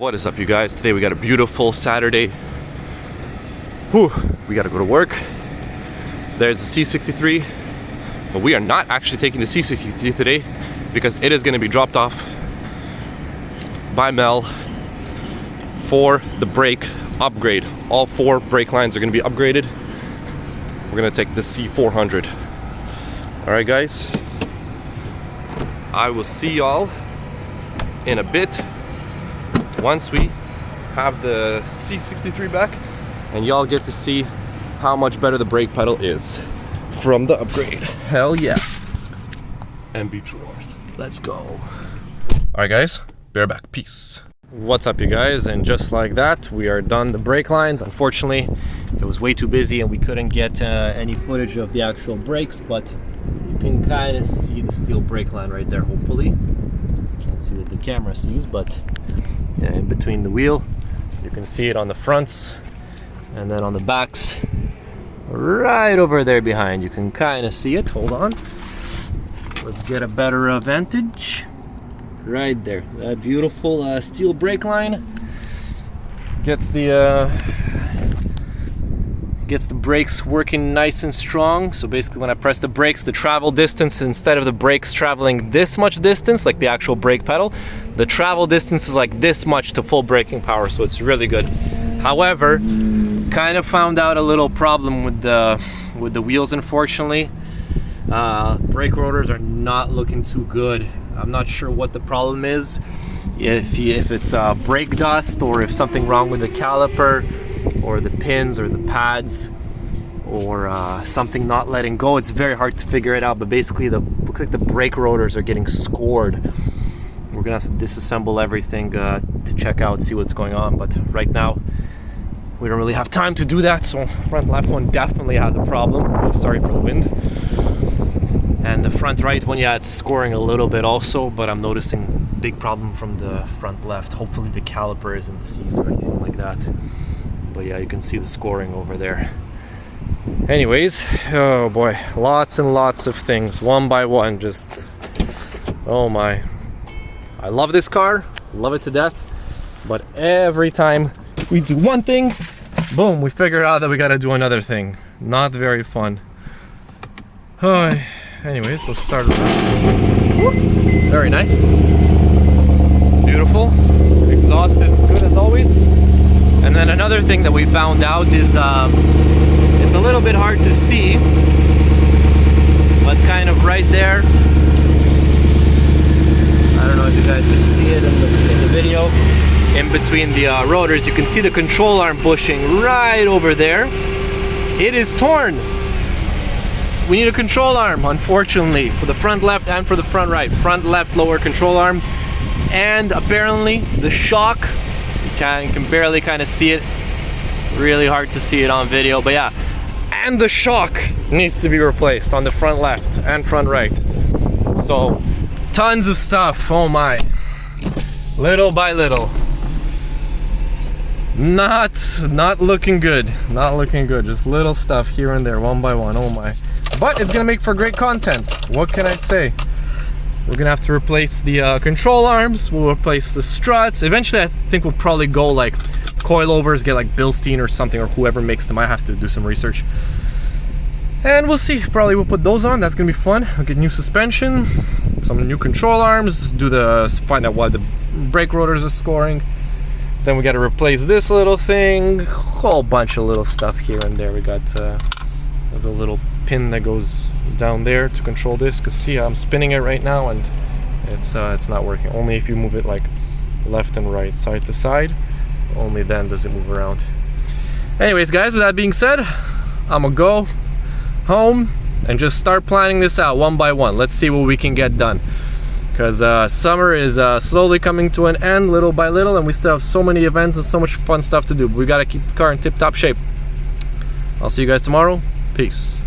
What is up, you guys? Today we got a beautiful Saturday. Whew, we gotta go to work. There's the C63, but we are not actually taking the C63 today because it is gonna be dropped off by Mel for the brake upgrade. All 4 brake lines are gonna be upgraded. We're gonna take the C400. All right, guys. I will see y'all in a bit once we have the C63 back, and y'all get to see how much better the brake pedal is from the upgrade. Hell yeah. And be north. Let's go. All right, guys, bear back. Peace. What's up, you guys? And just like that, we are done the brake lines. Unfortunately, it was way too busy and we couldn't get any footage of the actual brakes, but you can kind of see the steel brake line right there, hopefully. Can't see what the camera sees, but yeah, in between the wheel, you can see it on the fronts, and then on the backs, right over there behind, you can kind of see it. Hold on, let's get a better vantage. Right there, that beautiful steel brake line gets the brakes working nice and strong. So basically, when I press the brakes, the travel distance, instead of the brakes traveling this much distance, like the actual brake pedal, the travel distance is like this much to full braking power, so it's really good. However, kind of found out a little problem with the wheels, unfortunately. Brake rotors are not looking too good. I'm not sure what the problem is, if it's brake dust, or if something wrong with the caliper, or the pins, or the pads, or something not letting go. It's very hard to figure it out, but basically looks like the brake rotors are getting scored. We're gonna have to disassemble everything to check out, see what's going on, but right now we don't really have time to do that. So front left one definitely has a problem. Oh, sorry for the wind. And the front right one, yeah, it's scoring a little bit also, but I'm noticing big problem from the front left. Hopefully the caliper isn't seized or anything like that. But yeah, you can see the scoring over there. Anyways, oh boy, lots and lots of things, one by one, just, oh my. I love this car, love it to death, but every time we do one thing, boom, we figure out that we gotta do another thing. Not very fun. Oh, anyways, let's start with that. Whoop. Very nice. Beautiful. Exhaust is good as always. And then another thing that we found out is it's a little bit hard to see, but kind of right there, I don't know if you guys can see it in the video, in between the rotors, you can see the control arm bushing right over there. It is torn. We need a control arm, unfortunately, for the front left and for the front right. Front left lower control arm, and apparently the shock, you can barely kind of see it. Really hard to see it on video, but yeah. And the shock needs to be replaced on the front left and front right. So tons of stuff, oh my. Little by little. Not looking good. Not looking good. Just little stuff here and there, one by one, oh my. But it's gonna make for great content. What can I say? We're gonna have to replace the control arms. We'll replace the struts. Eventually, I think we'll probably go like coilovers, get like Bilstein or something, or whoever makes them. I have to do some research. And we'll see. Probably we'll put those on. That's gonna be fun. We'll get new suspension, some new control arms, find out why the brake rotors are scoring. Then we gotta replace this little thing. Whole bunch of little stuff here and there. We got the little pin that goes down there to control this, because see, I'm spinning it right now and it's not working. Only if you move it like left and right, side to side, only then does it move around. Anyways, guys, with that being said, I'm gonna go home and just start planning this out one by one. Let's see what we can get done, because summer is slowly coming to an end, little by little, and we still have so many events and so much fun stuff to do, but we gotta keep the car in tip-top shape. I'll see you guys tomorrow. Peace.